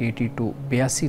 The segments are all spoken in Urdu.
82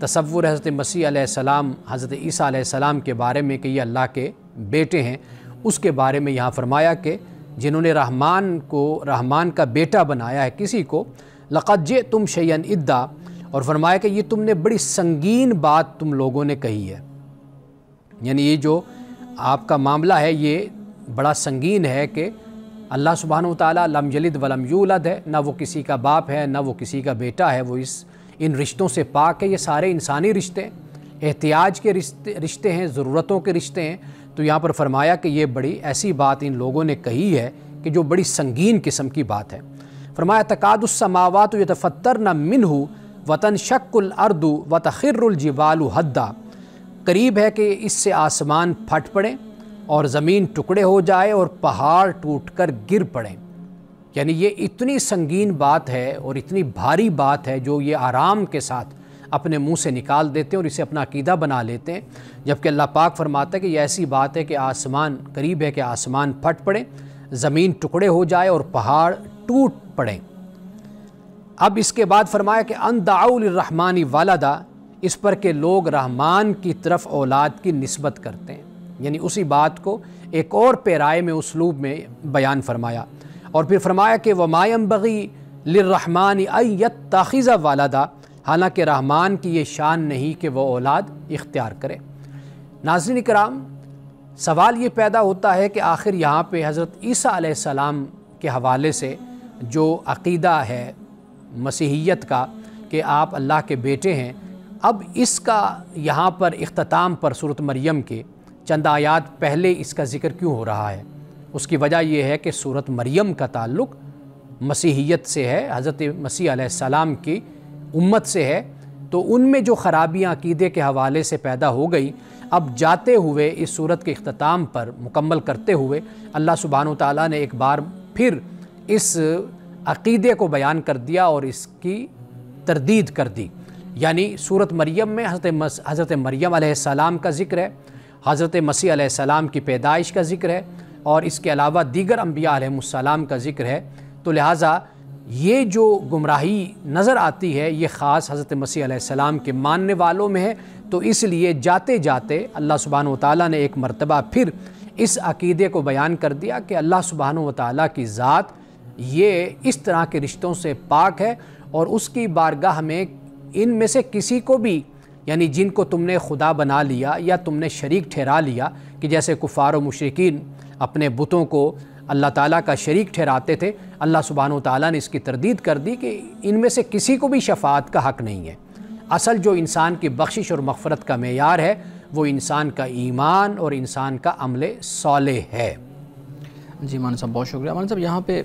تصور حضرت مسیح علیہ السلام حضرت عیسیٰ علیہ السلام کے بارے میں کہ یہ اللہ کے بیٹے ہیں، اس کے بارے میں یہاں فرمایا کہ جنہوں نے رحمان کا بیٹا بنایا ہے کسی کو، لقد جئتم شیئا ادا، اور فرمایا کہ یہ تم نے بڑی سنگین بات تم لوگوں نے کہی ہے، یعنی یہ جو آپ کا معاملہ ہے یہ بڑا سنگین ہے کہ اللہ سبحانہ وتعالیٰ لم یلد ولم یولد ہے، نہ وہ کسی کا باپ ہے نہ وہ کسی کا بیٹا ہے، وہ ان رشتوں سے پاک ہے۔ یہ سارے انسانی رشتے احتیاج کے رشتے ہیں، ضرورتوں کے رشتے ہیں۔ تو یہاں پر فرمایا کہ یہ بڑی ایسی بات ان لوگوں نے کہی ہے کہ جو بڑی سنگین قسم کی بات ہے۔ فرمایا تکاد السماوات یتفطرن منہ وتنشق الارض وتخر الجبال ہدا، قریب ہے کہ اس سے آسمان پھٹ پڑیں اور زمین ٹکڑے ہو جائے اور پہاڑ ٹوٹ کر گر پڑیں۔ یعنی یہ اتنی سنگین بات ہے اور اتنی بھاری بات ہے جو یہ آرام کے ساتھ اپنے منہ سے نکال دیتے ہیں اور اسے اپنا عقیدہ بنا لیتے ہیں، جبکہ اللہ پاک فرماتا ہے کہ یہ ایسی بات ہے کہ آسمان قریب ہے کہ آسمان پھٹ پڑے، زمین ٹکڑے ہو جائے اور پہاڑ ٹوٹ پڑیں۔ اب اس کے بعد فرمایا کہ ان دعوا للرحمن ولدا، اس پر کہ لوگ رحمان کی طرف اولاد کی نسبت کرتے ہیں، یعنی اسی بات کو ایک اور پیرائے میں اسلوب میں بیان فرمایا، اور پھر فرمایا کہ وما ينبغي للرحمن ان يتخذ ولدا، حالانکہ رحمان کی یہ شان نہیں کہ وہ اولاد اختیار کرے۔ ناظرین کرام، سوال یہ پیدا ہوتا ہے کہ آخر یہاں پہ حضرت عیسیٰ علیہ السلام کے حوالے سے جو عقیدہ ہے مسیحیت کا کہ آپ اللہ کے بیٹے ہیں، اب اس کا یہاں پر اختتام پر سورۃ مریم کے چند آیات پہلے اس کا ذکر کیوں ہو رہا ہے؟ اس کی وجہ یہ ہے کہ سورۃ مریم کا تعلق مسیحیت سے ہے، حضرت مسیح علیہ السلام کی امت سے ہے، تو ان میں جو خرابیاں عقیدے کے حوالے سے پیدا ہو گئی، اب جاتے ہوئے اس سورت کے اختتام پر مکمل کرتے ہوئے اللہ سبحانہ وتعالیٰ نے ایک بار پھر اس عقیدے کو بیان کر دیا اور اس کی تردید کر دی۔ یعنی سورۃ مریم میں حضرت مریم علیہ السلام کا ذکر ہے، حضرت مسیح علیہ السلام کی پیدائش کا ذکر ہے، اور اس کے علاوہ دیگر انبیاء علیہ السلام کا ذکر ہے۔ تو لہٰذا یہ جو گمراہی نظر آتی ہے یہ خاص حضرت مسیح علیہ السلام کے ماننے والوں میں ہے، تو اس لیے جاتے جاتے اللہ سبحانہ وتعالیٰ نے ایک مرتبہ پھر اس عقیدے کو بیان کر دیا کہ اللہ سبحانہ وتعالیٰ کی ذات یہ اس طرح کے رشتوں سے پاک ہے، اور اس کی بارگاہ میں ان میں سے کسی کو بھی، یعنی جن کو تم نے خدا بنا لیا یا تم نے شریک ٹھہرا لیا، کہ جیسے کفار و مشرکین اپنے بتوں کو اللہ تعالیٰ کا شریک ٹھہراتے تھے، اللہ سبحانہ وتعالیٰ نے اس کی تردید کر دی کہ ان میں سے کسی کو بھی شفاعت کا حق نہیں ہے۔ اصل جو انسان کی بخشش اور مغفرت کا معیار ہے وہ انسان کا ایمان اور انسان کا عمل صالح ہے۔ جی مولانا صاحب بہت شکریہ۔ مولانا صاحب یہاں پہ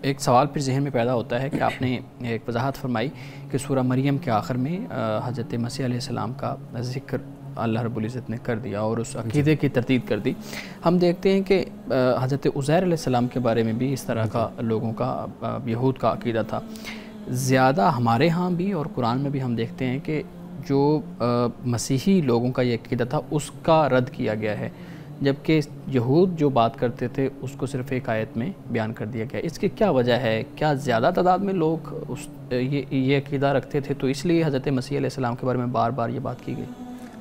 ایک سوال پھر ذہن میں پیدا ہوتا ہے کہ آپ نے ایک وضاحت فرمائی کہ سورہ مریم کے آخر میں حضرت مسیح علیہ السلام کا ذکر اللہ رب العزت نے کر دیا اور اس عقیدے کی تردید کر دی۔ ہم دیکھتے ہیں کہ حضرت عزیر علیہ السلام کے بارے میں بھی اس طرح کا لوگوں کا یہود کا عقیدہ تھا۔ زیادہ ہمارے ہاں بھی اور قرآن میں بھی ہم دیکھتے ہیں کہ جو مسیحی لوگوں کا یہ عقیدہ تھا اس کا رد کیا گیا ہے، جبکہ یہود جو بات کرتے تھے اس کو صرف ایک آیت میں بیان کر دیا گیا۔ اس کی کیا وجہ ہے؟ کیا زیادہ تعداد میں لوگ یہ عقیدہ رکھتے تھے تو اس لیے حضرت مسیح علیہ السلام کے بارے میں بار بار یہ بات کی گئی؟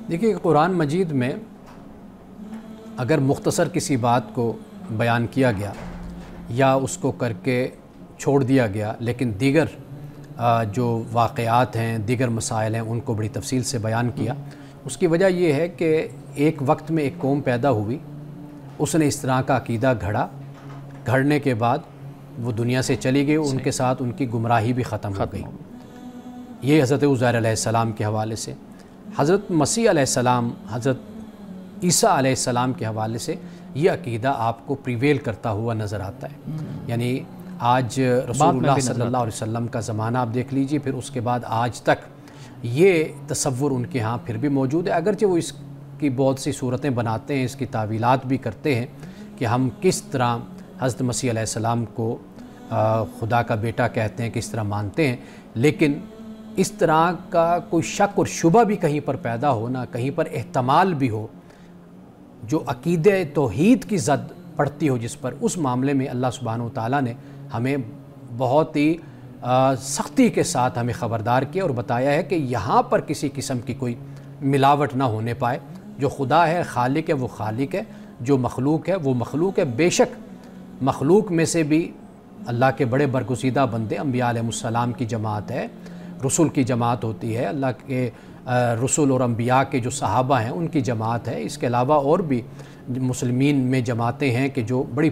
دیکھیے قرآن مجید میں اگر مختصر کسی بات کو بیان کیا گیا یا اس کو کر کے چھوڑ دیا گیا، لیکن دیگر جو واقعات ہیں، دیگر مسائل ہیں، ان کو بڑی تفصیل سے بیان کیا، اس کی وجہ یہ ہے کہ ایک وقت میں ایک قوم پیدا ہوئی، اس نے اس طرح کا عقیدہ گھڑنے کے بعد وہ دنیا سے چلی گئی، ان کے ساتھ ان کی گمراہی بھی ختم ہو گئی۔ یہ حضرت عزیر علیہ السلام کے حوالے سے۔ حضرت مسیح علیہ السلام، حضرت عیسیٰ علیہ السلام کے حوالے سے یہ عقیدہ آپ کو پریویل کرتا ہوا نظر آتا ہے۔ یعنی آج رسول اللہ صلی اللہ علیہ وسلم کا زمانہ آپ دیکھ لیجئے، پھر اس کے بعد آج تک یہ تصور ان کے ہاں پھر بھی موجود ہے، اگرچہ وہ اس کی بہت سی صورتیں بناتے ہیں، اس کی تعویلات بھی کرتے ہیں کہ ہم کس طرح حضرت مسیح علیہ السلام کو خدا کا بیٹا کہتے ہیں، کس طرح مانتے ہیں، لیکن اس طرح کا کوئی شک اور شبہ بھی کہیں پر پیدا ہونا، کہیں پر احتمال بھی ہو جو عقیدہ توحید کی زد پڑتی ہو جس پر، اس معاملے میں اللہ سبحانہ وتعالیٰ نے ہمیں بہت ہی سختی کے ساتھ ہمیں خبردار کیا اور بتایا ہے کہ یہاں پر کسی قسم کی کوئی ملاوٹ نہ ہونے پائے. جو خدا ہے خالق ہے وہ خالق ہے، جو مخلوق ہے وہ مخلوق ہے. بے شک مخلوق میں سے بھی اللہ کے بڑے برگزیدہ بندے انبیاء علیہ السلام کی جماعت ہے، رسول کی جماعت ہوتی ہے، اللہ کے رسول اور انبیاء کے جو صحابہ ہیں ان کی جماعت ہے. اس کے علاوہ اور بھی مسلمین میں جماعتیں ہیں کہ جو بڑی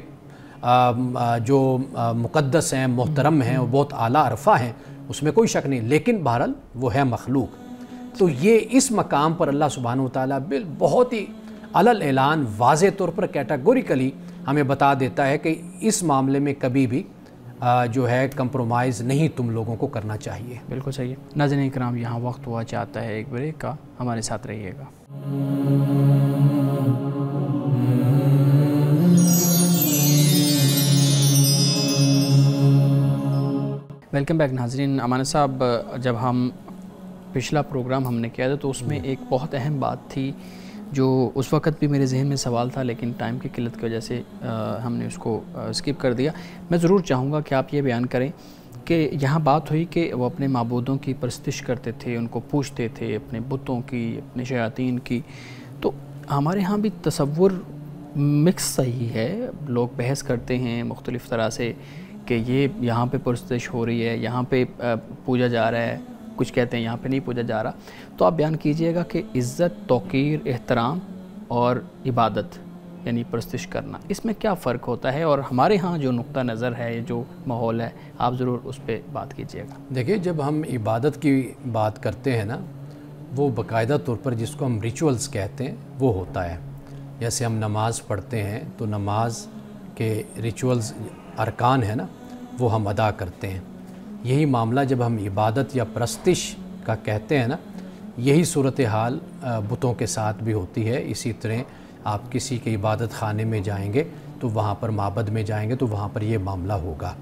جو مقدس ہیں، محترم ہیں اور بہت اعلیٰ عرفہ ہیں، اس میں کوئی شک نہیں، لیکن بہرحال وہ ہے مخلوق. تو یہ اس مقام پر اللہ سبحانہ وتعالیٰ بہت ہی علل اعلان واضح طور پر کیٹاگوریکلی ہمیں بتا دیتا ہے کہ اس معاملے میں کبھی بھی جو ہے کمپرومائز نہیں تم لوگوں کو کرنا چاہیے. بالکل صحیح ہے. ناظرین اکرام، یہاں وقت ہوا چاہتا ہے ایک بریک کا، ہمارے ساتھ رہیے گا. ویلکم بیک ناظرین. امانت صاحب، جب ہم پچھلا پروگرام ہم نے کیا تھا تو اس میں ایک بہت اہم بات تھی جو اس وقت بھی میرے ذہن میں سوال تھا، لیکن ٹائم کی قلت کی وجہ سے ہم نے اس کو اسکپ کر دیا. میں ضرور چاہوں گا کہ آپ یہ بیان کریں کہ یہاں بات ہوئی کہ وہ اپنے معبودوں کی پرستش کرتے تھے، ان کو پوجتے تھے، اپنے بتوں کی، اپنے شیاطین کی. تو ہمارے ہاں بھی تصور مکس صحیح ہے. لوگ بحث کرتے ہیں مختلف طرح سے کہ یہ یہاں پہ پرستش ہو رہی ہے، یہاں پہ پوجا جا رہا ہے، کچھ کہتے ہیں یہاں پہ نہیں پوجا جا رہا. تو آپ بیان کیجئے گا کہ عزت، توقیر، احترام اور عبادت یعنی پرستش کرنا، اس میں کیا فرق ہوتا ہے، اور ہمارے ہاں جو نقطہ نظر ہے، جو ماحول ہے، آپ ضرور اس پہ بات کیجئے گا. دیکھیے، جب ہم عبادت کی بات کرتے ہیں نا، وہ باقاعدہ طور پر جس کو ہم ریچولز کہتے ہیں وہ ہوتا ہے. جیسے ہم نماز پڑھتے ہیں تو نماز کے ریچولز، ارکان ہیں نا، وہ ہم ادا کرتے ہیں. یہی معاملہ جب ہم عبادت یا پرستش کا کہتے ہیں نا، یہی صورتحال بتوں کے ساتھ بھی ہوتی ہے. اسی طرح آپ کسی کے عبادت خانے میں جائیں گے تو وہاں پر معبد میں جائیں گے تو وہاں پر یہ معاملہ ہوگا.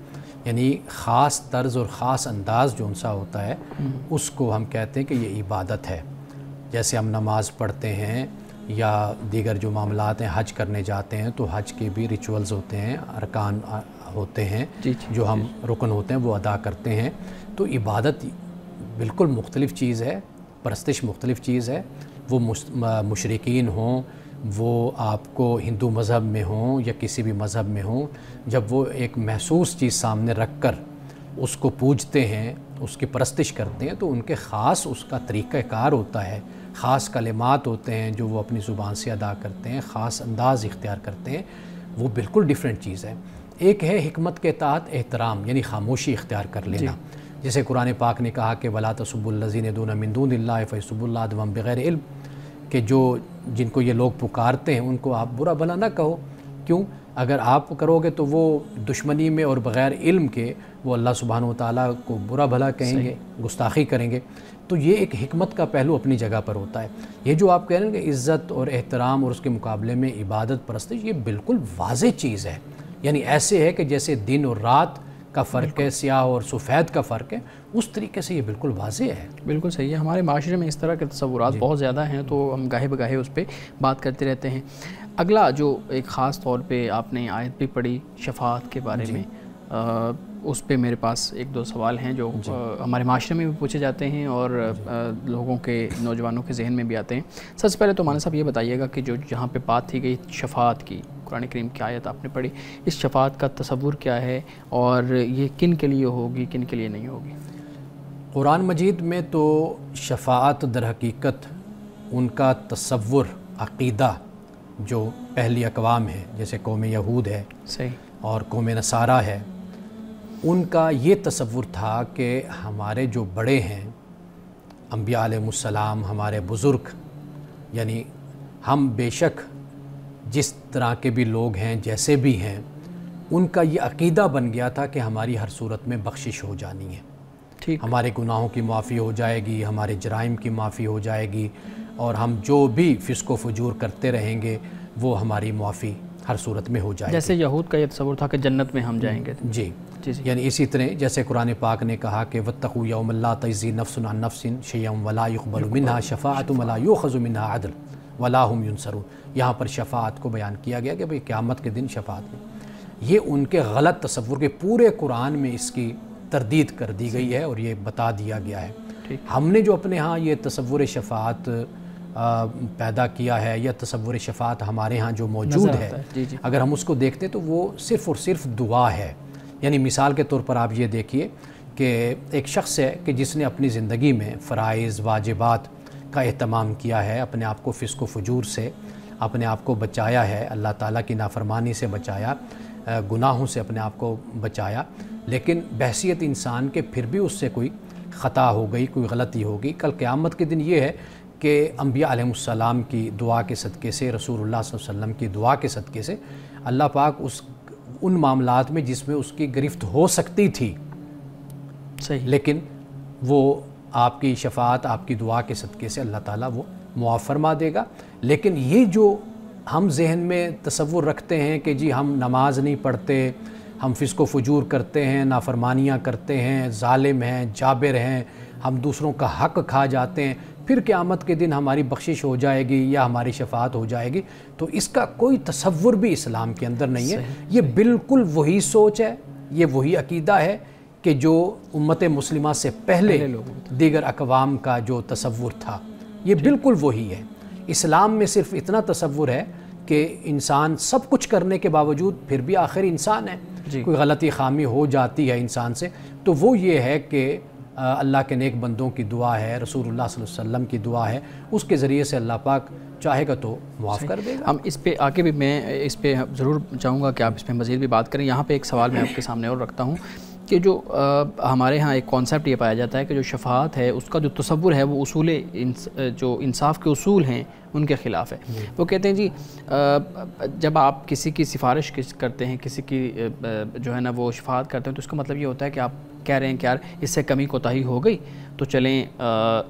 یعنی خاص طرز اور خاص انداز جو ان سا ہوتا ہے اس کو ہم کہتے ہیں کہ یہ عبادت ہے. جیسے ہم نماز پڑھتے ہیں یا دیگر جو معاملات ہیں، حج کرنے جاتے ہیں تو حج کے بھی ریچولز ہوتے ہیں، ارکان ہوتے ہیں جو ہم رکن ہوتے ہیں وہ ادا کرتے ہیں. تو عبادت بالکل مختلف چیز ہے، پرستش مختلف چیز ہے. وہ مشرکین ہوں، وہ آپ کو ہندو مذہب میں ہوں یا کسی بھی مذہب میں ہوں، جب وہ ایک محسوس چیز سامنے رکھ کر اس کو پوجتے ہیں، اس کی پرستش کرتے ہیں، تو ان کے خاص اس کا طریقہ کار ہوتا ہے، خاص کلمات ہوتے ہیں جو وہ اپنی زبان سے ادا کرتے ہیں، خاص انداز اختیار کرتے ہیں. وہ بالکل ڈیفرنٹ چیز ہے. ایک ہے حکمت کے تحت احترام، یعنی خاموشی اختیار کر لینا. جیسے قرآن پاک نے کہا کہ وَلَا تَسُبُّوا الَّذِينَ يَدْعُونَ مِن دُونِ اللَّهِ فَيَسُبُّوا اللَّهَ عَدْوًا بِغَيْرِ علم، کہ جن کو یہ لوگ پکارتے ہیں ان کو آپ برا بھلا نہ کہو. کیوں؟ اگر آپ کرو گے تو وہ دشمنی میں اور بغیر علم کے وہ اللہ سبحانہ وتعالیٰ کو برا بھلا کہیں گے، گستاخی کریں گے. تو یہ ایک حکمت کا پہلو اپنی جگہ پر ہوتا ہے. یہ جو آپ کہہ رہے ہیں کہ عزت اور احترام اور اس کے مقابلے میں عبادت پرستش، یہ بالکل واضح چیز ہے. یعنی ایسے ہے کہ جیسے دن اور رات کا فرق ہے، سیاہ اور سفید کا فرق ہے، اس طریقے سے یہ بالکل واضح ہے. بالکل صحیح ہے. ہمارے معاشرے میں اس طرح کے تصورات بہت زیادہ ہیں تو ہم گاہے بگاہے اس پہ بات کرتے رہتے ہیں. اگلا جو ایک خاص طور پہ آپ نے آیت بھی پڑھی شفاعت کے بارے میں، اس پہ میرے پاس ایک دو سوال ہیں جو ہمارے معاشرے میں بھی پوچھے جاتے ہیں اور لوگوں کے، نوجوانوں کے ذہن میں بھی آتے ہیں. سب سے پہلے تو مولانا صاحب یہ بتائیے گا کہ جو جہاں پہ بات تھی گئی شفاعت کی، قرآن کریم کی آیت آپ نے پڑھی، اس شفاعت کا تصور کیا ہے اور یہ کن کے لیے ہوگی، کن کے لیے نہیں ہوگی؟ قرآن مجید میں تو شفاعت در حقیقت ان کا تصور، عقیدہ جو پہلی اقوام ہے، جیسے قوم یہود ہے اور قوم نصارہ ہے، ان کا یہ تصور تھا کہ ہمارے جو بڑے ہیں انبیاء علیہ السلام، ہمارے بزرگ، یعنی ہم بے شک جس طرح کے بھی لوگ ہیں، جیسے بھی ہیں، ان کا یہ عقیدہ بن گیا تھا کہ ہماری ہر صورت میں بخشش ہو جانی ہے. ہمارے گناہوں کی معافی ہو جائے گی، ہمارے جرائم کی معافی ہو جائے گی، اور ہم جو بھی فسق و فجور کرتے رہیں گے وہ ہماری معافی ہر صورت میں ہو جائے گی. جیسے یہود کا یہ تصور تھا کہ جنت میں ہم جائیں گے. جی. یعنی اسی طرح جیسے قرآن پاک نے کہا کہ وَاتَّقُوا يَوْمًا لَا تَجْزِي نَفْسٌ عَن نَفْسٍ شَيْئًا وَلَا يُقْبَلُ مِنْهَا شَفَاعَةٌ وَلَا يُؤْخَذُ مِنْهَا عَدْلٌ وَلَا هُمْ يُنصَرُونَ. یہاں پر شفاعت کو بیان کیا گیا کہ بھئی قیامت کے دن شفاعت میں، یہ ان کے غلط تصور کے پورے قرآن میں اس کی تردید کر دی گئی ہے اور یہ بتا دیا گیا ہے۔ ہم نے جو اپنے ہاں یہ تصور شفاعت پیدا کیا ہے یا تصور شفاعت ہمارے ہاں جو موجود ہے، اگر ہم اس کو دیکھتے تو وہ صرف اور صرف دعا ہے۔ یعنی مثال کے طور پر آپ یہ دیکھیے کہ ایک شخص ہے کہ جس نے اپنی زندگی میں فرائض واجبات کا اہتمام کیا ہے، اپنے آپ کو فسق و فجور سے اپنے آپ کو بچایا ہے، اللہ تعالیٰ کی نافرمانی سے بچایا، گناہوں سے اپنے آپ کو بچایا، لیکن بحیثیت انسان کے پھر بھی اس سے کوئی خطا ہو گئی، کوئی غلطی ہوگی۔ کل قیامت کے دن یہ ہے کہ انبیاء علیہ السلام کی دعا کے صدقے سے، رسول اللہ صلی اللہ علیہ وسلم کی دعا کے صدقے سے اللہ پاک ان معاملات میں جس میں اس کی گرفت ہو سکتی تھی، لیکن وہ آپ کی شفاعت، آپ کی دعا کے صدقے سے اللہ تعالیٰ وہ معاف فرما دے گا۔ لیکن یہ جو ہم ذہن میں تصور رکھتے ہیں کہ جی ہم نماز نہیں پڑھتے، ہم فسق و فجور کرتے ہیں، نافرمانیاں کرتے ہیں، ظالم ہیں، جابر ہیں، ہم دوسروں کا حق کھا جاتے ہیں، پھر قیامت کے دن ہماری بخشش ہو جائے گی یا ہماری شفاعت ہو جائے گی، تو اس کا کوئی تصور بھی اسلام کے اندر نہیں ہے۔ یہ بالکل وہی سوچ ہے، یہ وہی عقیدہ ہے کہ جو امت مسلمہ سے پہلے دیگر اقوام کا جو تصور تھا، یہ بالکل وہی ہے۔ اسلام میں صرف اتنا تصور ہے کہ انسان سب کچھ کرنے کے باوجود پھر بھی آخر انسان ہے، کوئی غلطی خامی ہو جاتی ہے انسان سے، تو وہ یہ ہے کہ اللہ کے نیک بندوں کی دعا ہے، رسول اللہ صلی اللہ علیہ وسلم کی دعا ہے، اس کے ذریعے سے اللہ پاک چاہے گا تو معاف کر دے گا۔ ہم اس پہ آگے بھی میں اس پہ ضرور چاہوں گا کہ آپ اس پہ مزید بھی بات کریں۔ یہاں پہ ایک سوال میں آپ کے سامنے اور رکھتا ہوں کہ جو ہمارے ہاں ایک کانسیپٹ یہ پایا جاتا ہے کہ جو شفاعت ہے اس کا جو تصور ہے وہ اصول جو انصاف کے اصول ہیں ان کے خلاف ہے۔ وہ کہتے ہیں جی جب آپ کسی کی سفارش کرتے ہیں، کسی کی جو ہے نا وہ شفاعت کرتے ہیں، تو اس کا مطلب یہ ہوتا ہے کہ آپ کہہ رہے ہیں کہ یار اس سے کمی کوتاہی ہو گئی تو چلیں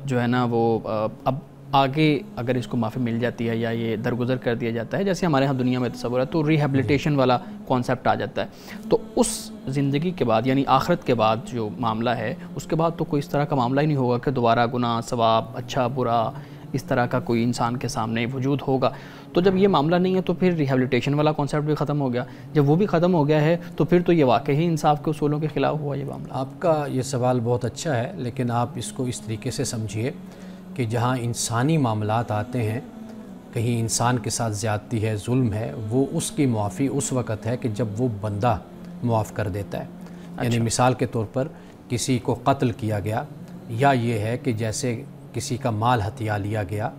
جو ہے نا وہ اب آگے اگر اس کو معافی مل جاتی ہے یا یہ درگزر کر دیا جاتا ہے، جیسے ہمارے ہاں دنیا میں تصور ہے، تو ریہیبلیٹیشن والا کانسیپٹ آ جاتا ہے۔ تو اس زندگی کے بعد یعنی آخرت کے بعد جو معاملہ ہے اس کے بعد تو کوئی اس طرح کا معاملہ ہی نہیں ہوگا کہ دوبارہ گناہ ثواب اچھا برا اس طرح کا کوئی انسان کے سامنے وجود ہوگا۔ تو جب یہ معاملہ نہیں ہے تو پھر ریہیبلیٹیشن والا کانسیپٹ بھی ختم ہو گیا۔ جب وہ بھی ختم ہو گیا ہے تو پھر تو یہ واقعی انصاف کے اصولوں کے خلاف ہوا یہ معاملہ۔ آپ کا یہ سوال بہت اچھا ہے، لیکن آپ اس کو اس طریقے سے سمجھیے کہ جہاں انسانی معاملات آتے ہیں، کہیں انسان کے ساتھ زیادتی ہے، ظلم ہے، وہ اس کی معافی اس وقت ہے کہ جب وہ بندہ معاف کر دیتا ہے۔ یعنی مثال کے طور پر کسی کو قتل کیا گیا، یا یہ ہے کہ جیسے کسی کا مال ہتھیا لیا گیا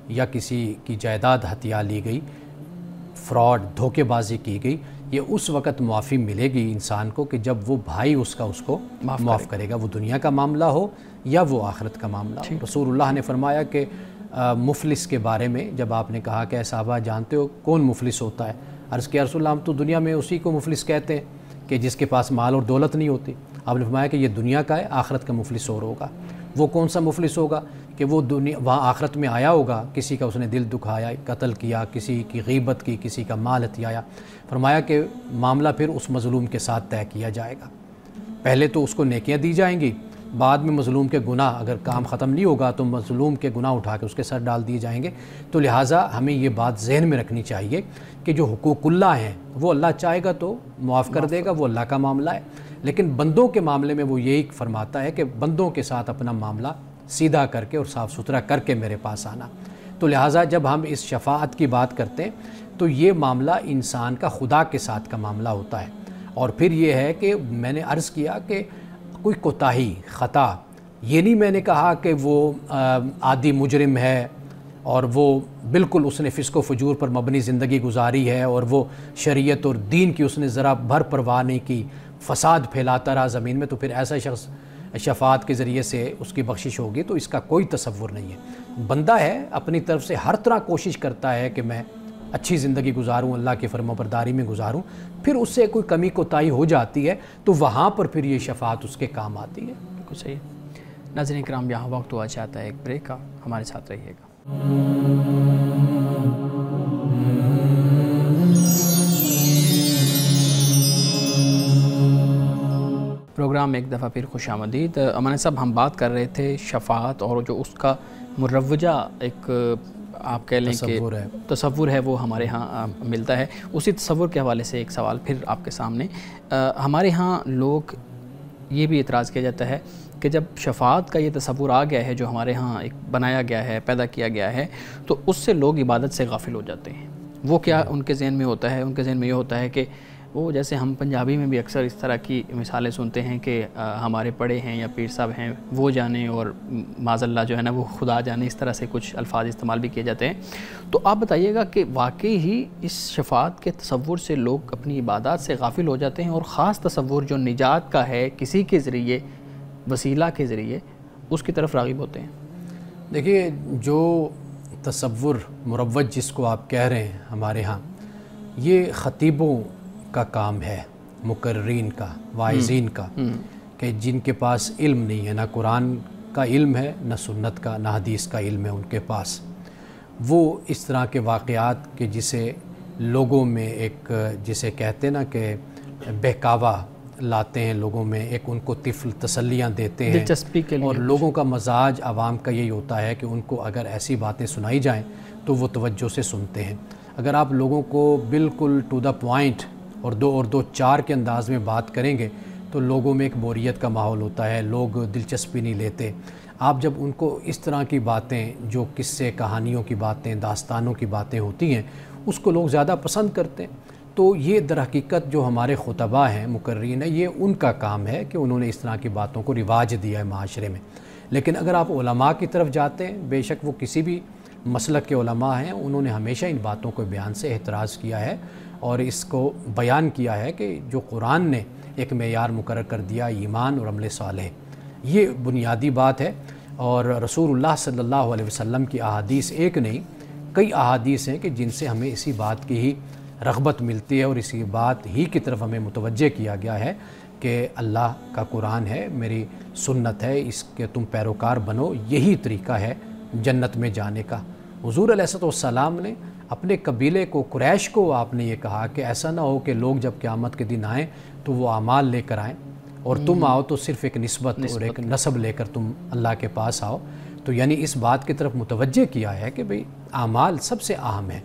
یا کسی کی جائیداد ہتھیا لی گئی، فراڈ دھوکے بازی کی گئی، یہ اس وقت معافی ملے گی انسان کو کہ جب وہ بھائی اس کو معاف کرے گا، وہ دنیا کا معاملہ ہو یا وہ آخرت کا معاملہ ہو۔ رسول اللہ نے فرمایا کہ مفلس کے بارے میں جب آپ نے کہا کہ اے صحابہ جانتے ہو کون مفلس ہوتا ہے؟ عرض کیا رسول اللہ ہم تو دنیا میں اسی کو مفلس کہتے ہیں کہ جس کے پاس مال اور دولت نہیں ہوتی۔ آپ نے فرمایا کہ یہ دنیا کا ہے، آخرت کا مفلس اور ہوگا۔ وہ کون سا مفلس ہوگا کہ وہ وہاں آخرت میں آیا ہوگا، کسی کا اس نے دل دکھایا، قتل کیا، کسی کی غیبت کی، کسی کا مال ہتھیایا۔ فرمایا کہ معاملہ پھر اس مظلوم کے ساتھ طے کیا جائے گا۔ پہلے تو اس کو نیکیاں دی جائیں گی، بعد میں مظلوم کے گناہ، اگر کام ختم نہیں ہوگا تو مظلوم کے گناہ اٹھا کے اس کے سر ڈال دیے جائیں گے۔ تو لہٰذا ہمیں یہ بات ذہن میں رکھنی چاہیے کہ جو حقوق اللہ ہیں وہ اللہ چاہے گا تو معاف کر دے گا، وہ اللہ کا معاملہ ہے، لیکن بندوں کے معاملے میں وہ یہی فرماتا ہے کہ بندوں کے ساتھ اپنا معاملہ سیدھا کر کے اور صاف ستھرا کر کے میرے پاس آنا۔ تو لہٰذا جب ہم اس شفاعت کی بات کرتے ہیں تو یہ معاملہ انسان کا خدا کے ساتھ کا معاملہ ہوتا ہے۔ اور پھر یہ ہے کہ میں نے عرض کیا کہ کوئی کوتاہی خطا، یہ نہیں میں نے کہا کہ وہ عادی مجرم ہے اور وہ بالکل اس نے فسق و فجور پر مبنی زندگی گزاری ہے اور وہ شریعت اور دین کی اس نے ذرا بھر پرواہ نہیں کی، فساد پھیلاتا رہا زمین میں، تو پھر ایسا شخص شفاعت کے ذریعے سے اس کی بخشش ہوگی، تو اس کا کوئی تصور نہیں ہے۔ بندہ ہے اپنی طرف سے ہر طرح کوشش کرتا ہے کہ میں اچھی زندگی گزاروں، اللہ کی فرمانبرداری میں گزاروں، پھر اس سے کوئی کمی کوتاہی ہو جاتی ہے تو وہاں پر پھر یہ شفاعت اس کے کام آتی ہے۔ بالکل صحیح۔ ناظرین کرام یہاں وقت ہوا چاہتا ہے ایک بریک کا، ہمارے ساتھ رہیے گا۔ پروگرام میں ایک دفعہ پھر خوش آمدید۔ امان صاحب ہم بات کر رہے تھے شفاعت اور جو اس کا مروجہ ایک آپ کہہ لیں کہ تصور ہے وہ ہمارے ہاں ملتا ہے۔ اسی تصور کے حوالے سے ایک سوال پھر آپ کے سامنے۔ ہمارے ہاں لوگ یہ بھی اعتراض کیا جاتا ہے کہ جب شفاعت کا یہ تصور آ گیا ہے جو ہمارے ہاں ایک بنایا گیا ہے، پیدا کیا گیا ہے، تو اس سے لوگ عبادت سے غافل ہو جاتے ہیں۔ وہ کیا ان کے ذہن میں ہوتا ہے؟ ان کے ذہن میں یہ ہوتا ہے کہ وہ جیسے ہم پنجابی میں بھی اکثر اس طرح کی مثالیں سنتے ہیں کہ ہمارے پڑے ہیں یا پیر صاحب ہیں وہ جانیں، اور معاذ اللہ جو ہے نا وہ خدا جانے، اس طرح سے کچھ الفاظ استعمال بھی کیے جاتے ہیں۔ تو آپ بتائیے گا کہ واقعی ہی اس شفاعت کے تصور سے لوگ اپنی عبادات سے غافل ہو جاتے ہیں، اور خاص تصور جو نجات کا ہے کسی کے ذریعے، وسیلہ کے ذریعے، اس کی طرف راغب ہوتے ہیں؟ دیکھیے، جو تصور مروج جس کو آپ کہہ رہے ہیں ہمارے ہاں، یہ خطیبوں کا کام ہے، مقررین کا، واعظین کا، کہ جن کے پاس علم نہیں ہے، نہ قرآن کا علم ہے، نہ سنت کا، نہ حدیث کا علم ہے ان کے پاس، وہ اس طرح کے واقعات کے جسے لوگوں میں ایک جسے کہتے ہیں نا کہ بہکاوا لاتے ہیں لوگوں میں، ایک ان کو طفل تسلیاں دیتے ہیں، دلچسپی کے لیے، اور لوگوں کا مزاج عوام کا یہی ہوتا ہے کہ ان کو اگر ایسی باتیں سنائی جائیں تو وہ توجہ سے سنتے ہیں۔ اگر آپ لوگوں کو بالکل ٹو دا پوائنٹ اور دو چار کے انداز میں بات کریں گے تو لوگوں میں ایک بوریت کا ماحول ہوتا ہے، لوگ دلچسپی نہیں لیتے۔ آپ جب ان کو اس طرح کی باتیں، جو قصے کہانیوں کی باتیں، داستانوں کی باتیں ہوتی ہیں، اس کو لوگ زیادہ پسند کرتے ہیں۔ تو یہ در حقیقت جو ہمارے خطباء ہیں، مقررین ہیں، یہ ان کا کام ہے کہ انہوں نے اس طرح کی باتوں کو رواج دیا ہے معاشرے میں۔ لیکن اگر آپ علماء کی طرف جاتے ہیں، بے شک وہ کسی بھی مسلک کے علماء ہیں، انہوں نے ہمیشہ ان باتوں کو بیان سے احتراز کیا ہے، اور اس کو بیان کیا ہے کہ جو قرآن نے ایک معیار مقرر کر دیا، ایمان اور عمل صالح، یہ بنیادی بات ہے۔ اور رسول اللہ صلی اللہ علیہ وسلم کی احادیث ایک نہیں، کئی احادیث ہیں کہ جن سے ہمیں اسی بات کی ہی رغبت ملتی ہے، اور اسی بات ہی کی طرف ہمیں متوجہ کیا گیا ہے کہ اللہ کا قرآن ہے، میری سنت ہے، اس کے تم پیروکار بنو، یہی طریقہ ہے جنت میں جانے کا۔ حضور علیہ السلام نے اپنے قبیلے کو، قریش کو آپ نے یہ کہا کہ ایسا نہ ہو کہ لوگ جب قیامت کے دن آئیں تو وہ اعمال لے کر آئیں، اور تم آؤ تو صرف ایک نسبت اور ایک نسب لے کر تم اللہ کے پاس آؤ۔ تو یعنی اس بات کی طرف متوجہ کیا ہے کہ بھئی اعمال سب سے اہم ہے۔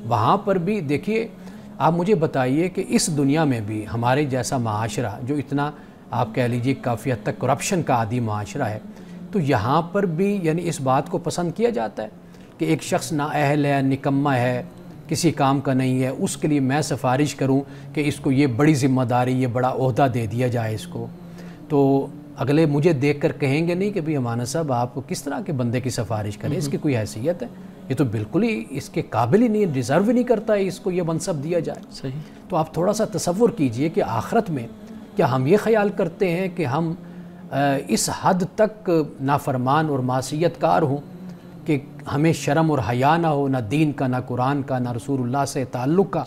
وہاں پر بھی دیکھیے، آپ مجھے بتائیے کہ اس دنیا میں بھی ہمارے جیسا معاشرہ جو اتنا آپ کہہ لیجیے کافی حد تک کرپشن کا عادی معاشرہ ہے، تو یہاں پر بھی یعنی اس بات کو پسند کیا جاتا ہے کہ ایک شخص نااہل ہے، نکما ہے، کسی کام کا نہیں ہے، اس کے لیے میں سفارش کروں کہ اس کو یہ بڑی ذمہ داری، یہ بڑا عہدہ دے دیا جائے اس کو، تو اگلے مجھے دیکھ کر کہیں گے نہیں کہ بھئی امانہ صاحب آپ کو کس طرح کے بندے کی سفارش کریں، اس کی کوئی حیثیت ہے؟ یہ تو بالکل ہی اس کے قابل ہی نہیں، ڈیزرو ہی نہیں کرتا ہے اس کو یہ منصب دیا جائے۔ صحیح۔ تو آپ تھوڑا سا تصور کیجئے کہ آخرت میں کیا ہم یہ خیال کرتے ہیں کہ ہم اس حد تک نافرمان اور معصیت کار ہوں کہ ہمیں شرم اور حیا نہ ہو، نہ دین کا، نہ قرآن کا، نہ رسول اللہ سے تعلق کا،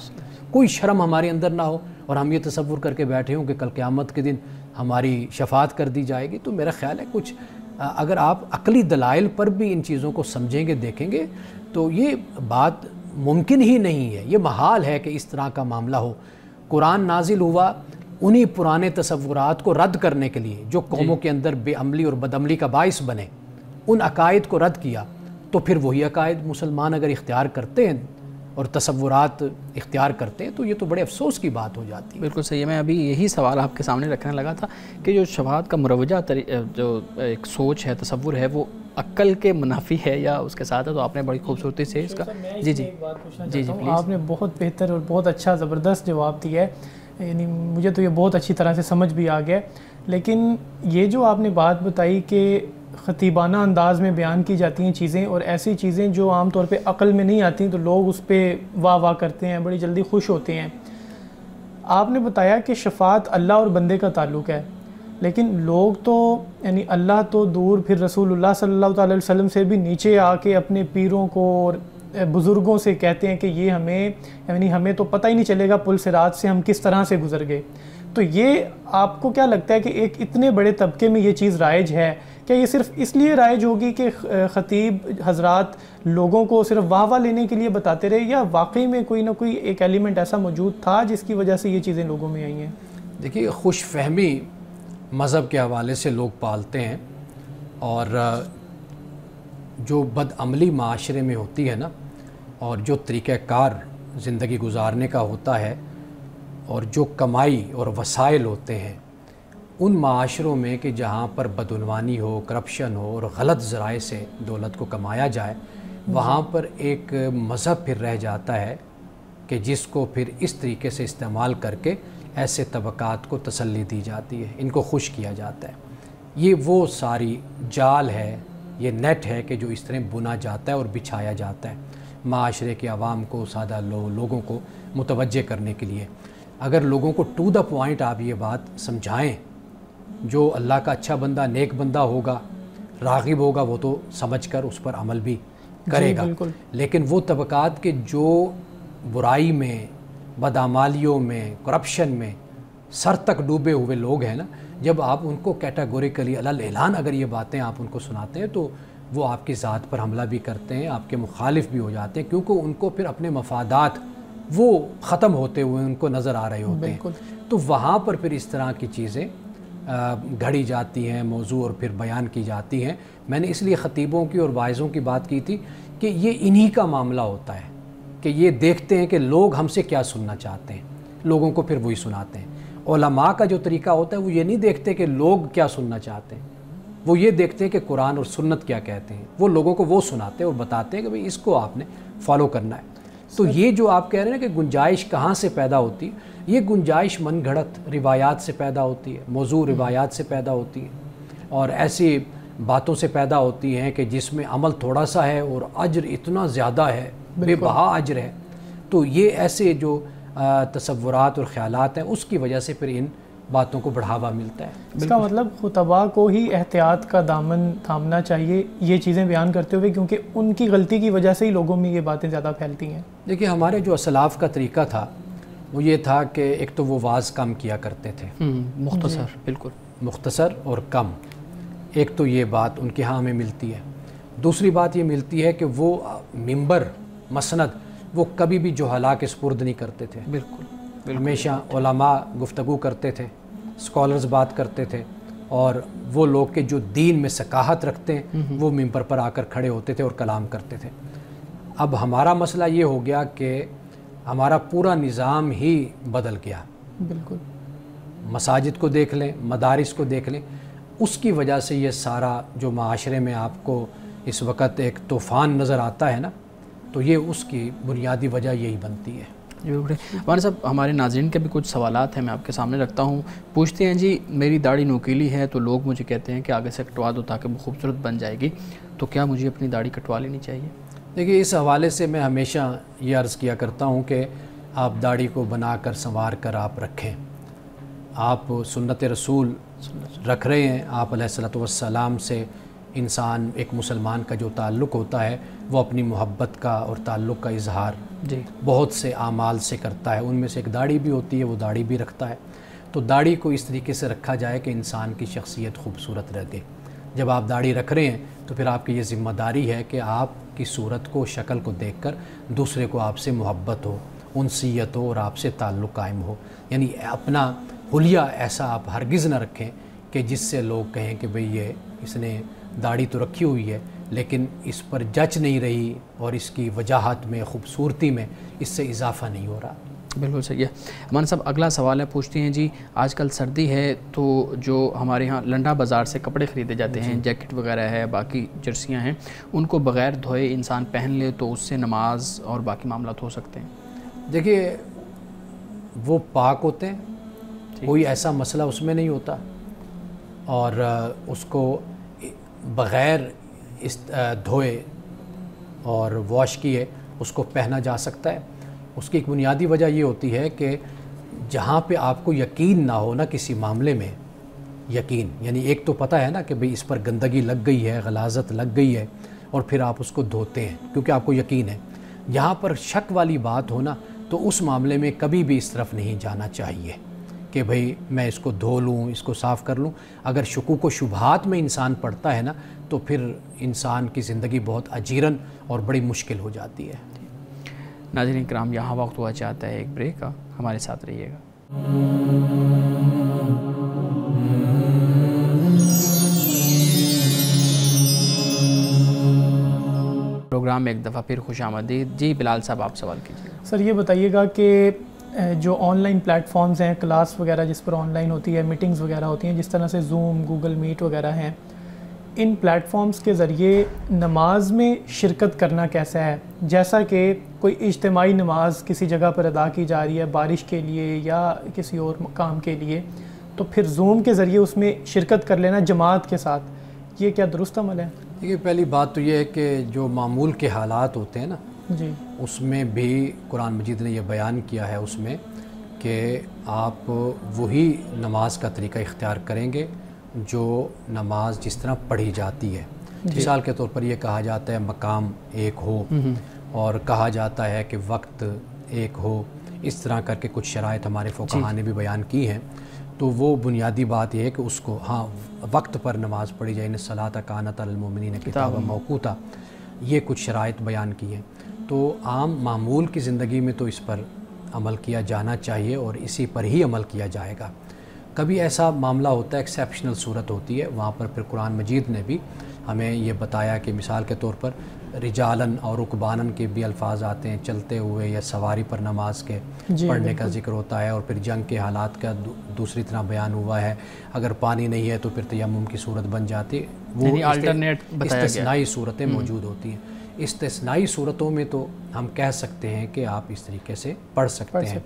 کوئی شرم ہمارے اندر نہ ہو، اور ہم یہ تصور کر کے بیٹھے ہوں کہ کل قیامت کے دن ہماری شفاعت کر دی جائے گی؟ تو میرا خیال ہے کچھ اگر آپ عقلی دلائل پر بھی ان چیزوں کو سمجھیں گے، دیکھیں گے، تو یہ بات ممکن ہی نہیں ہے، یہ محال ہے کہ اس طرح کا معاملہ ہو۔ قرآن نازل ہوا انہی پرانے تصورات کو رد کرنے کے لیے جو قوموں کے اندر بے عملی اور بدعملی کا باعث بنے، ان عقائد کو رد کیا، تو پھر وہی عقائد مسلمان اگر اختیار کرتے ہیں اور تصورات اختیار کرتے ہیں تو یہ تو بڑے افسوس کی بات ہو جاتی ہے۔ بالکل صحیح ہے۔ میں ابھی یہی سوال آپ کے سامنے رکھنے لگا تھا کہ جو شفاعت کا مروجہ جو ایک سوچ ہے، تصور ہے، وہ عقل کے منافی ہے یا اس کے ساتھ ہے؟ تو آپ نے بڑی خوبصورتی سے اس کا جی آپ نے بہت بہتر اور بہت اچھا زبردست جواب دیا ہے، یعنی مجھے تو یہ بہت اچھی طرح سے سمجھ بھی آ گیا، لیکن یہ جو آپ نے بات بتائی کہ خطیبانہ انداز میں بیان کی جاتی ہیں چیزیں، اور ایسی چیزیں جو عام طور پہ عقل میں نہیں آتی تو لوگ اس پہ واہ واہ کرتے ہیں، بڑی جلدی خوش ہوتے ہیں۔ آپ نے بتایا کہ شفاعت اللہ اور بندے کا تعلق ہے، لیکن لوگ تو یعنی اللہ تو دور، پھر رسول اللہ صلی اللہ علیہ وسلم سے بھی نیچے آ کے اپنے پیروں کو اور بزرگوں سے کہتے ہیں کہ یہ ہمیں تو پتہ ہی نہیں چلے گا پل صراط سے ہم کس طرح سے گزر گئے۔ تو یہ آپ کو کیا لگتا ہے کہ ایک اتنے بڑے طبقے میں یہ چیز رائج ہے، کیا یہ صرف اس لیے رائج ہوگی کہ خطیب حضرات لوگوں کو صرف واہ واہ لینے کے لیے بتاتے رہے، یا واقعی میں کوئی نہ کوئی ایک ایلیمنٹ ایسا موجود تھا جس کی وجہ سے یہ چیزیں لوگوں میں آئی ہیں؟ دیکھیے، خوش فہمی مذہب کے حوالے سے لوگ پالتے ہیں، اور جو بد عملی معاشرے میں ہوتی ہے نا، اور جو طریقہ کار زندگی گزارنے کا ہوتا ہے، اور جو کمائی اور وسائل ہوتے ہیں، ان معاشروں میں کہ جہاں پر بدعنوانی ہو، کرپشن ہو اور غلط ذرائع سے دولت کو کمایا جائے، وہاں پر ایک مذہب پھر رہ جاتا ہے کہ جس کو پھر اس طریقے سے استعمال کر کے ایسے طبقات کو تسلی دی جاتی ہے، ان کو خوش کیا جاتا ہے۔ یہ وہ ساری جال ہے، یہ نیٹ ہے کہ جو اس طرح بنا جاتا ہے اور بچھایا جاتا ہے معاشرے کے عوام کو، سادہ لوگوں کو متوجہ کرنے کے لیے۔ اگر لوگوں کو ٹو دا پوائنٹ آپ یہ بات سمجھائیں، جو اللہ کا اچھا بندہ، نیک بندہ ہوگا، راغب ہوگا، وہ تو سمجھ کر اس پر عمل بھی کرے گا، لیکن وہ طبقات کے جو برائی میں، بدعمالیوں میں، کرپشن میں سر تک ڈوبے ہوئے لوگ ہیں نا، جب آپ ان کو کیٹاگوریکلی علی اعلان اگر یہ باتیں آپ ان کو سناتے ہیں تو وہ آپ کی ذات پر حملہ بھی کرتے ہیں، آپ کے مخالف بھی ہو جاتے ہیں، کیونکہ ان کو پھر اپنے مفادات وہ ختم ہوتے ہوئے ان کو نظر آ رہے ہوتے ہیں۔ تو وہاں پر پھر اس طرح کی چیزیں گھڑی جاتی ہیں، موضوع اور پھر بیان کی جاتی ہیں۔ میں نے اس لیے خطیبوں کی اور واعظوں کی بات کی تھی کہ یہ انہی کا معاملہ ہوتا ہے کہ یہ دیکھتے ہیں کہ لوگ ہم سے کیا سننا چاہتے ہیں، لوگوں کو پھر وہی سناتے ہیں۔ علماء کا جو طریقہ ہوتا ہے وہ یہ نہیں دیکھتے کہ لوگ کیا سننا چاہتے ہیں، وہ یہ دیکھتے ہیں کہ قرآن اور سنت کیا کہتے ہیں، وہ لوگوں کو وہ سناتے ہیں اور بتاتے ہیں کہ بھئی اس کو آپ نے فالو کرنا ہے۔ تو یہ جو آپ کہہ رہے ہیں کہ گنجائش کہاں سے پیدا ہوتی ہے، یہ گنجائش من گھڑت روایات سے پیدا ہوتی ہے، موضوع روایات سے پیدا ہوتی ہے، اور ایسی باتوں سے پیدا ہوتی ہیں کہ جس میں عمل تھوڑا سا ہے اور اجر اتنا زیادہ ہے، بے بہا اجر ہے۔ تو یہ ایسے جو تصورات اور خیالات ہیں اس کی وجہ سے پھر ان باتوں کو بڑھاوا ملتا ہے۔ اس کا مطلب خطباء کو ہی احتیاط کا دامن تھامنا چاہیے یہ چیزیں بیان کرتے ہوئے، کیونکہ ان کی غلطی کی وجہ سے ہی لوگوں میں یہ باتیں زیادہ پھیلتی ہیں۔ دیکھیے ہمارے جو اسلاف کا طریقہ تھا وہ یہ تھا کہ ایک تو وہ واعظ کم کیا کرتے تھے، مختصر، بالکل مختصر اور کم۔ ایک تو یہ بات ان کے ہاں ہمیں ملتی ہے۔ دوسری بات یہ ملتی ہے کہ وہ منبر، مسند، وہ کبھی بھی جہلاء کے سپرد نہیں کرتے تھے۔ بالکل، ہمیشہ علماء گفتگو کرتے تھے، اسکالرز بات کرتے تھے، اور وہ لوگ کہ جو دین میں ثقافت رکھتے ہیں وہ منبر پر آ کر کھڑے ہوتے تھے اور کلام کرتے تھے۔ اب ہمارا مسئلہ یہ ہو گیا کہ ہمارا پورا نظام ہی بدل گیا۔ بالکل، مساجد کو دیکھ لیں، مدارس کو دیکھ لیں، اس کی وجہ سے یہ سارا جو معاشرے میں آپ کو اس وقت ایک طوفان نظر آتا ہے نا، تو یہ اس کی بنیادی وجہ یہی بنتی ہے۔ ہمارے صاحب، ہمارے ناظرین کے بھی کچھ سوالات ہیں، میں آپ کے سامنے رکھتا ہوں۔ پوچھتے ہیں جی میری داڑھی نوکیلی ہے تو لوگ مجھے کہتے ہیں کہ آگے سے کٹوا دو تاکہ وہ خوبصورت بن جائے گی، تو کیا مجھے اپنی داڑھی کٹوا لینی چاہیے؟ دیکھیے اس حوالے سے میں ہمیشہ یہ عرض کیا کرتا ہوں کہ آپ داڑھی کو بنا کر سنوار کر آپ رکھیں۔ آپ سنت رسول رکھ رہے ہیں، آپ علیہ الصلوۃ والسلام سے انسان، ایک مسلمان کا جو تعلق ہوتا ہے وہ اپنی محبت کا اور تعلق کا اظہار بہت سے اعمال سے کرتا ہے، ان میں سے ایک داڑھی بھی ہوتی ہے، وہ داڑھی بھی رکھتا ہے۔ تو داڑھی کو اس طریقے سے رکھا جائے کہ انسان کی شخصیت خوبصورت رہے۔ جب آپ داڑھی رکھ رہے ہیں تو پھر آپ کی یہ ذمہ داری ہے کہ آپ کی صورت کو، شکل کو دیکھ کر دوسرے کو آپ سے محبت ہو، انسیت ہو اور آپ سے تعلق قائم ہو۔ یعنی اپنا حلیہ ایسا آپ ہرگز نہ رکھیں کہ جس سے لوگ کہیں کہ بھئی یہ اس نے داڑھی تو رکھی ہوئی ہے لیکن اس پر جچ نہیں رہی اور اس کی وجاہت میں، خوبصورتی میں اس سے اضافہ نہیں ہو رہا۔ بالکل صحیح ہے۔ امان صاحب اگلا سوال ہے، پوچھتے ہیں جی آج کل سردی ہے تو جو ہمارے ہاں لنڈا بازار سے کپڑے خریدے جاتے ہیں، جیکٹ وغیرہ ہے، باقی جرسیاں ہیں، ان کو بغیر دھوئے انسان پہن لے تو اس سے نماز اور باقی معاملات ہو سکتے ہیں؟ دیکھیے وہ پاک ہوتے ہیں، کوئی ایسا مسئلہ اس میں نہیں ہوتا، اور اس کو بغیر دھوئے اور واش کیے اس کو پہنا جا سکتا ہے۔ اس کی ایک بنیادی وجہ یہ ہوتی ہے کہ جہاں پہ آپ کو یقین نہ ہو نا کسی معاملے میں، یقین یعنی ایک تو پتہ ہے نا کہ بھئی اس پر گندگی لگ گئی ہے، غلاظت لگ گئی ہے، اور پھر آپ اس کو دھوتے ہیں کیونکہ آپ کو یقین ہے۔ یہاں پر شک والی بات ہو نا تو اس معاملے میں کبھی بھی اس طرف نہیں جانا چاہیے کہ بھئی میں اس کو دھو لوں، اس کو صاف کر لوں۔ اگر شکوک و شبہات میں انسان پڑتا ہے نا تو پھر انسان کی زندگی بہت اجیرن اور بڑی مشکل ہو جاتی ہے۔ ناظرین کرام، یہاں وقت ہوا چاہتا ہے ایک بریک کا، ہمارے ساتھ رہیے گا۔ پروگرام میں ایک دفعہ پھر خوش آمدید۔ جی بلال صاحب، آپ سوال کیجیے۔ سر یہ بتائیے گا کہ جو آن لائن پلیٹ فارمز ہیں، کلاس وغیرہ جس پر آن لائن ہوتی ہے، میٹنگز وغیرہ ہوتی ہیں، جس طرح سے زوم، گوگل میٹ وغیرہ ہیں، ان پلیٹ فارمز کے ذریعے نماز میں شرکت کرنا کیسا ہے؟ جیسا کہ کوئی اجتماعی نماز کسی جگہ پر ادا کی جا رہی ہے بارش کے لیے یا کسی اور کام کے لیے، تو پھر زوم کے ذریعے اس میں شرکت کر لینا جماعت کے ساتھ، یہ کیا درست عمل ہے؟ دیکھیے، پہلی بات تو یہ ہے کہ جو معمول کے حالات ہوتے ہیں نا، جی، اس میں بھی قرآن مجید نے یہ بیان کیا ہے اس میں کہ آپ وہی نماز کا طریقہ اختیار کریں گے جو نماز جس طرح پڑھی جاتی ہے۔ مثال کے طور پر یہ کہا جاتا ہے مقام ایک ہو، اور کہا جاتا ہے کہ وقت ایک ہو، اس طرح کر کے کچھ شرائط ہمارے فقہاء نے بھی بیان کی ہیں۔ تو وہ بنیادی بات یہ ہے کہ اس کو وقت پر نماز پڑھی جائے، الصلاۃ کانت علی المؤمنین کتابا موقوتا، یہ کچھ شرائط بیان کی ہیں۔ تو عام معمول کی زندگی میں تو اس پر عمل کیا جانا چاہیے اور اسی پر ہی عمل کیا جائے گا۔ کبھی ایسا معاملہ ہوتا ہے، ایکسیپشنل صورت ہوتی ہے، وہاں پر پھر قرآن مجید نے بھی ہمیں یہ بتایا کہ مثال کے طور پر رجالن اور رکبانن کے بھی الفاظ آتے ہیں، چلتے ہوئے یا سواری پر نماز کے پڑھنے کا ذکر ہوتا ہے، اور پھر جنگ کے حالات کا دوسری طرح بیان ہوا ہے۔ اگر پانی نہیں ہے تو پھر تیمم کی صورت بن جاتی، وہ استثنائی صورتیں موجود ہوتی ہیں۔ استثنائی صورتوں میں تو ہم کہہ سکتے ہیں کہ آپ اس طریقے سے پڑھ سکتے ہیں،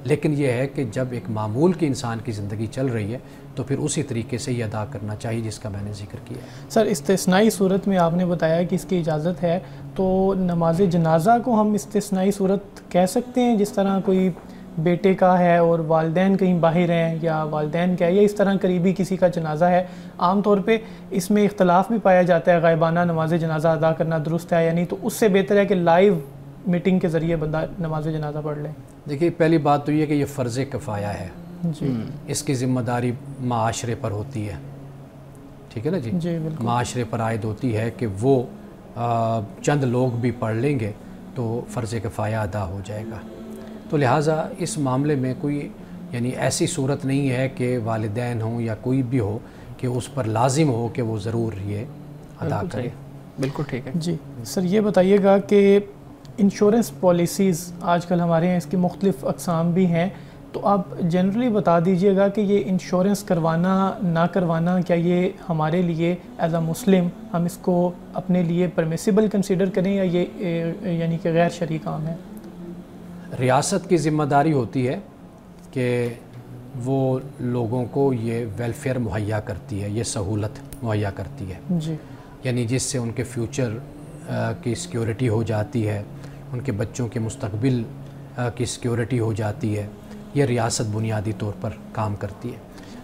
لیکن یہ ہے کہ جب ایک معمول کی انسان کی زندگی چل رہی ہے تو پھر اسی طریقے سے یہ ادا کرنا چاہیے جس کا میں نے ذکر کیا۔ سر، استثنائی صورت میں آپ نے بتایا کہ اس کی اجازت ہے، تو نماز جنازہ کو ہم استثنائی صورت کہہ سکتے ہیں؟ جس طرح کوئی بیٹے کا ہے اور والدین کہیں باہر ہیں، یا والدین کا ہے، یا اس طرح قریبی کسی کا جنازہ ہے، عام طور پہ اس میں اختلاف بھی پایا جاتا ہے غائبانہ نماز جنازہ ادا کرنا درست ہے یا نہیں، تو اس سے بہتر ہے کہ لائیو میٹنگ کے ذریعے بندہ نماز جنازہ پڑھ لے۔ دیکھیے، پہلی بات تو یہ کہ یہ فرض کفایہ ہے، جی، اس کی ذمہ داری معاشرے پر ہوتی ہے، ٹھیک ہے نا جی؟ جی بالکل، معاشرے پر عائد ہوتی ہے کہ وہ چند لوگ بھی پڑھ لیں گے تو فرض کفایہ ادا ہو جائے گا۔ تو لہٰذا اس معاملے میں کوئی یعنی ایسی صورت نہیں ہے کہ والدین ہوں یا کوئی بھی ہو کہ اس پر لازم ہو کہ وہ ضرور یہ ادا کرے۔ بالکل ٹھیک ہے جی سر، یہ بتائیے گا کہ انشورنس پالیسیز آج کل ہمارے ہیں، اس کی مختلف اقسام بھی ہیں، تو آپ جنرلی بتا دیجئے گا کہ یہ انشورنس کروانا نہ کروانا، کیا یہ ہمارے لیے ایز اے مسلم ہم اس کو اپنے لیے پرمیسیبل کنسیڈر کریں، یا یہ یعنی کہ غیر شرعی کام ہے؟ ریاست کی ذمہ داری ہوتی ہے کہ وہ لوگوں کو یہ ویلفیئر مہیا کرتی ہے، یہ سہولت مہیا کرتی ہے، جی، یعنی جس سے ان کے فیوچر کی سیکیورٹی ہو جاتی ہے، ان کے بچوں کے مستقبل کی سیکیورٹی ہو جاتی ہے۔ یہ ریاست بنیادی طور پر کام کرتی ہے۔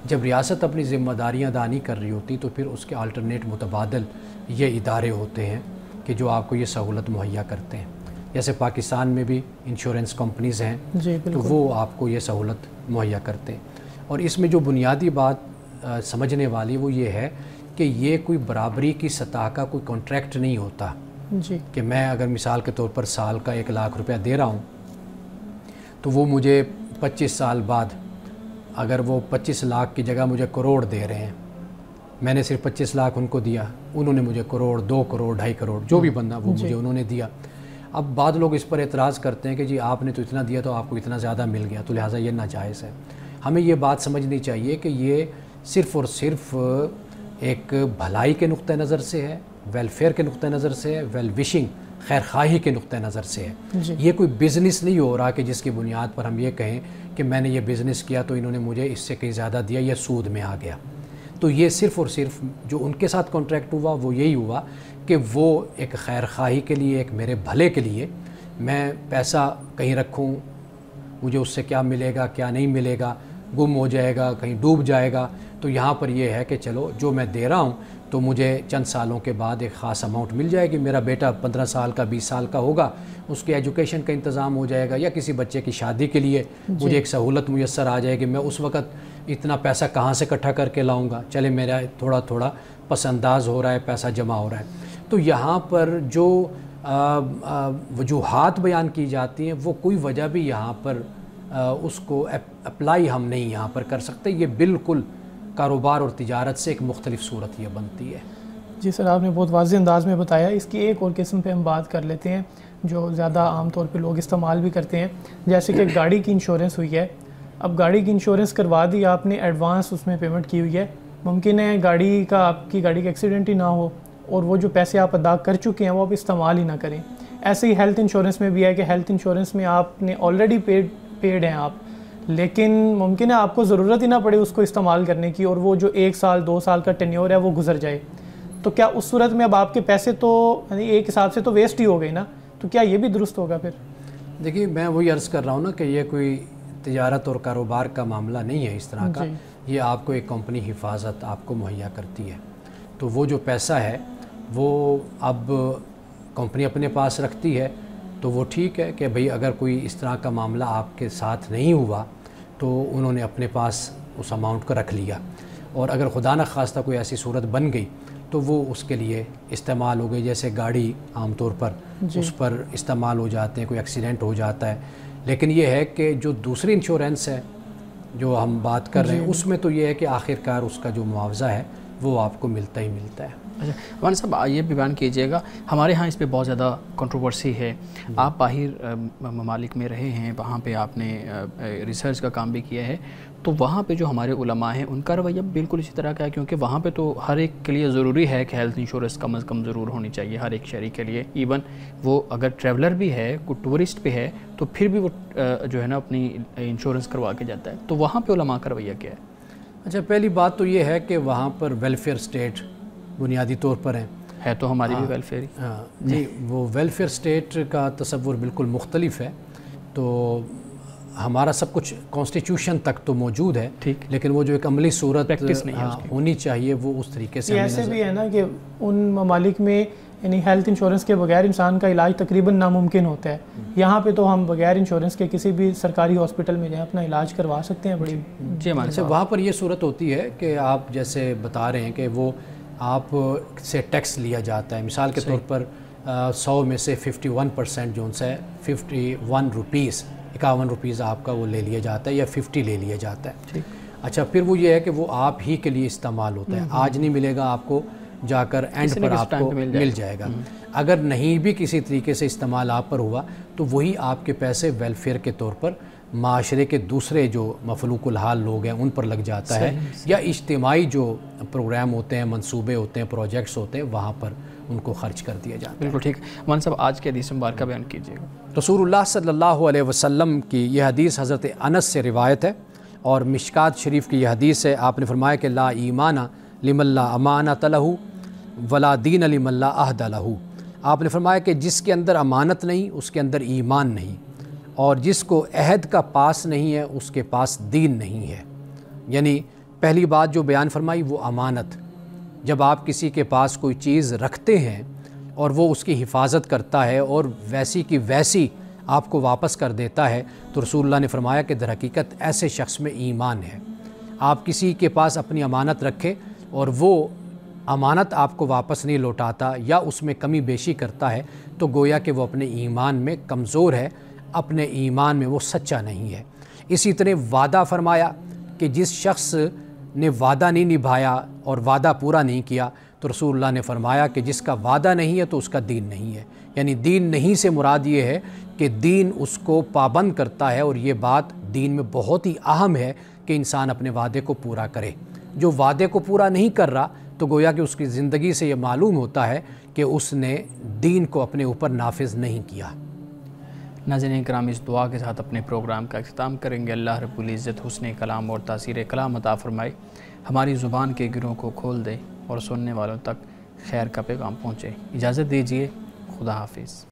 جب ریاست اپنی ذمہ داریاں ادا نہیں کر رہی ہوتی تو پھر اس کے آلٹرنیٹ متبادل یہ ادارے ہوتے ہیں کہ جو آپ کو یہ سہولت مہیا کرتے ہیں۔ جیسے پاکستان میں بھی انشورنس کمپنیز ہیں، جی تو وہ آپ کو یہ سہولت مہیا کرتے ہیں۔ اور اس میں جو بنیادی بات سمجھنے والی وہ یہ ہے کہ یہ کوئی برابری کی سطح کا کوئی کانٹریکٹ نہیں ہوتا، جی، کہ میں اگر مثال کے طور پر سال کا 1 لاکھ روپیہ دے رہا ہوں تو وہ مجھے 25 سال بعد اگر وہ 25 لاکھ کی جگہ مجھے کروڑ دے رہے ہیں، میں نے صرف 25 لاکھ ان کو دیا، انہوں نے مجھے کروڑ، 2 کروڑ، 2.5 کروڑ، جو بھی بندہ وہ مجھے انہوں نے دیا۔ اب بعض لوگ اس پر اعتراض کرتے ہیں کہ جی آپ نے تو اتنا دیا تو آپ کو اتنا زیادہ مل گیا، تو لہٰذا یہ ناجائز ہے۔ ہمیں یہ بات سمجھنی چاہیے کہ یہ صرف اور صرف ایک بھلائی کے نقطہ نظر سے ہے، ویلفیئر کے نقطہ نظر سے ہے، ویل وشنگ، خیر خواہی کے نقطہ نظر سے ہے۔ یہ کوئی بزنس نہیں ہو رہا کہ جس کی بنیاد پر ہم یہ کہیں کہ میں نے یہ بزنس کیا تو انہوں نے مجھے اس سے کہیں زیادہ دیا یا سود میں آ گیا۔ تو یہ صرف اور صرف جو ان کے ساتھ کانٹریکٹ ہوا وہ یہی ہوا کہ وہ ایک خیر خواہی کے لیے، ایک میرے بھلے کے لیے میں پیسہ کہیں رکھوں، مجھے اس سے کیا ملے گا کیا نہیں ملے گا، گم ہو جائے گا، کہیں ڈوب جائے گا، تو یہاں پر یہ ہے کہ چلو جو میں دے رہا ہوں تو مجھے چند سالوں کے بعد ایک خاص اماؤنٹ مل جائے گی، میرا بیٹا 15 سال کا 20 سال کا ہوگا، اس کی ایجوکیشن کا انتظام ہو جائے گا، یا کسی بچے کی شادی کے لیے مجھے ایک سہولت میسر آ جائے گی، میں اس وقت اتنا پیسہ کہاں سے اکٹھا کر کے لاؤں گا، چلے میرا تھوڑا تھوڑا پس انداز ہو رہا ہے، پیسہ جمع ہو رہا ہے۔ تو یہاں پر جو وجوہات بیان کی جاتی ہیں وہ کوئی وجہ بھی یہاں پر اس کو اپلائی ہم نہیں یہاں پر کر سکتے، یہ بالکل کاروبار اور تجارت سے ایک مختلف صورت یہ بنتی ہے۔ جی سر، آپ نے بہت واضح انداز میں بتایا۔ اس کی ایک اور قسم پہ ہم بات کر لیتے ہیں۔ جو زیادہ عام طور پہ لوگ استعمال بھی کرتے ہیں. جیسے کہ گاڑی کی انشورنس ہوئی ہے, اب گاڑی کی انشورنس کروا دی آپ نے, ایڈوانس اس میں پیمنٹ کی ہوئی ہے, ممکن ہے آپ کی گاڑی کا ایکسیڈنٹ ہی نہ ہو اور وہ جو پیسے آپ ادا کر چکے ہیں وہ آپ استعمال ہی نہ کریں. ایسے ہی ہیلتھ انشورنس میں بھی ہے کہ ہیلتھ انشورنس میں آپ نے آلریڈی پیڈ ہیں آپ, لیکن ممکن ہے آپ کو ضرورت ہی نہ پڑے اس کو استعمال کرنے کی, اور وہ جو 1 سال 2 سال کا ٹینیور ہے وہ گزر جائے, تو کیا اس صورت میں اب آپ کے پیسے تو ایک حساب سے تو ویسٹ ہی ہو گئے نا, تو کیا یہ بھی درست ہوگا پھر؟ دیکھیے میں وہی عرض کر رہا ہوں نا کہ یہ کوئی تجارت اور کاروبار کا معاملہ نہیں ہے اس طرح کا. یہ آپ کو ایک کمپنی حفاظت آپ کو مہیا کرتی ہے, تو وہ جو پیسہ ہے وہ اب کمپنی اپنے پاس رکھتی ہے, تو وہ ٹھیک ہے کہ بھئی اگر کوئی اس طرح کا معاملہ آپ کے ساتھ نہیں ہوا تو انہوں نے اپنے پاس اس اماؤنٹ کو رکھ لیا, اور اگر خدا نخواستہ کوئی ایسی صورت بن گئی تو وہ اس کے لیے استعمال ہو گئی. جیسے گاڑی عام طور پر اس پر استعمال ہو جاتے ہیں, کوئی ایکسیڈنٹ ہو جاتا ہے, لیکن یہ ہے کہ جو دوسری انشورنس ہے جو ہم بات کر رہے ہیں اس میں تو یہ ہے کہ آخر کار اس کا جو معاوضہ ہے وہ آپ کو ملتا ہی ملتا ہے. اچھا مولانا صاحب یہ بھی بیان کیجیے گا, ہمارے ہاں اس پہ بہت زیادہ کنٹروورسی ہے, آپ باہر ممالک میں رہے ہیں, وہاں پہ آپ نے ریسرچ کا کام بھی کیا ہے, تو وہاں پہ جو ہمارے علماء ہیں ان کا رویہ بالکل اسی طرح کا ہے, کیونکہ وہاں پہ تو ہر ایک کے لیے ضروری ہے کہ ہیلتھ انشورنس کم از کم ضرور ہونی چاہیے ہر ایک شہری کے لیے, ایون وہ اگر ٹریولر بھی ہے, کوئی ٹورسٹ بھی ہے, تو پھر بھی وہ جو ہے نا اپنی انشورنس کروا کے جاتا ہے. تو وہاں پہ علماء کا رویہ کیا ہے؟ اچھا پہلی بات تو یہ ہے کہ وہاں پر ویلفیئر اسٹیٹ بنیادی طور پر ہے تو ہماری بھی ویلفیئر ہی. ہاں جی, وہ ویلفیئر اسٹیٹ کا تصور بالکل مختلف ہے. تو ہمارا سب کچھ کانسٹیٹیوشن تک تو موجود ہے, لیکن وہ جو ایک عملی صورت ہونی چاہیے وہ اس طریقے سے ایسے بھی ہے نا کہ ان ممالک میں یعنی ہیلتھ انشورنس کے بغیر انسان کا علاج تقریباً ناممکن ہوتا ہے. یہاں پہ تو ہم بغیر انشورنس کے کسی بھی سرکاری ہاسپٹل میں جائیں اپنا علاج کروا سکتے ہیں. بڑی جی وہاں پر یہ صورت ہوتی ہے کہ آپ جیسے بتا رہے ہیں کہ وہ آپ سے ٹیکس لیا جاتا ہے. مثال کے طور پر 100 میں سے 51% جو ان سے 51 روپیز 51 روپیز آپ کا وہ لے لیا جاتا ہے یا 50 لے لیا جاتا ہے. اچھا پھر وہ یہ ہے کہ وہ آپ ہی کے لیے استعمال ہوتا ہے, آج نہیں ملے گا آپ کو, جا کر اینڈ پر آپ کو مل جائے گا. اگر نہیں بھی کسی طریقے سے استعمال آپ پر ہوا تو وہی آپ کے پیسے ویلفیئر کے طور پر معاشرے کے دوسرے جو مفلوق الحال لوگ ہیں ان پر لگ جاتا ہے, یا اجتماعی جو پروگرام ہوتے ہیں, منصوبے ہوتے ہیں, پروجیکٹس ہوتے ہیں, وہاں پر ان کو خرچ کر دیا جاتا ہے. بالکل ٹھیک. مولانا صاحب آج کے حدیث مبارکہ بیان کیجیے گا. رسول اللہ صلی اللہ علیہ وسلم کی یہ حدیث حضرت انس سے روایت ہے اور مشکات شریف کی یہ حدیث ہے. آپ نے فرمایا کہ لا ایمان لمن لا امانۃ لہ ولا دین لمن لا عہد لہ. آپ نے فرمایا کہ جس کے اندر امانت نہیں اس کے اندر ایمان نہیں, اور جس کو عہد کا پاس نہیں ہے اس کے پاس دین نہیں ہے. یعنی پہلی بات جو بیان فرمائی وہ امانت. جب آپ کسی کے پاس کوئی چیز رکھتے ہیں اور وہ اس کی حفاظت کرتا ہے اور ویسی کی ویسی آپ کو واپس کر دیتا ہے, تو رسول اللہ نے فرمایا کہ در حقیقت ایسے شخص میں ایمان ہے. آپ کسی کے پاس اپنی امانت رکھے اور وہ امانت آپ کو واپس نہیں لوٹاتا یا اس میں کمی بیشی کرتا ہے, تو گویا کہ وہ اپنے ایمان میں کمزور ہے, اپنے ایمان میں وہ سچا نہیں ہے. اسی طرح وعدہ فرمایا کہ جس شخص نے وعدہ نہیں نبھایا اور وعدہ پورا نہیں کیا, تو رسول اللہ نے فرمایا کہ جس کا وعدہ نہیں ہے تو اس کا دین نہیں ہے. یعنی دین نہیں سے مراد یہ ہے کہ دین اس کو پابند کرتا ہے, اور یہ بات دین میں بہت ہی اہم ہے کہ انسان اپنے وعدے کو پورا کرے. جو وعدے کو پورا نہیں کر رہا تو گویا کہ اس کی زندگی سے یہ معلوم ہوتا ہے کہ اس نے دین کو اپنے اوپر نافذ نہیں کیا. ناظرین کرام, اس دعا کے ساتھ اپنے پروگرام کا اختتام کریں گے. اللہ رب العزت حسن کلام اور تاثیر کلام عطا فرمائے, ہماری زبان کے گروں کو کھول دے اور سننے والوں تک خیر کا پیغام پہنچے. اجازت دیجیے, خدا حافظ.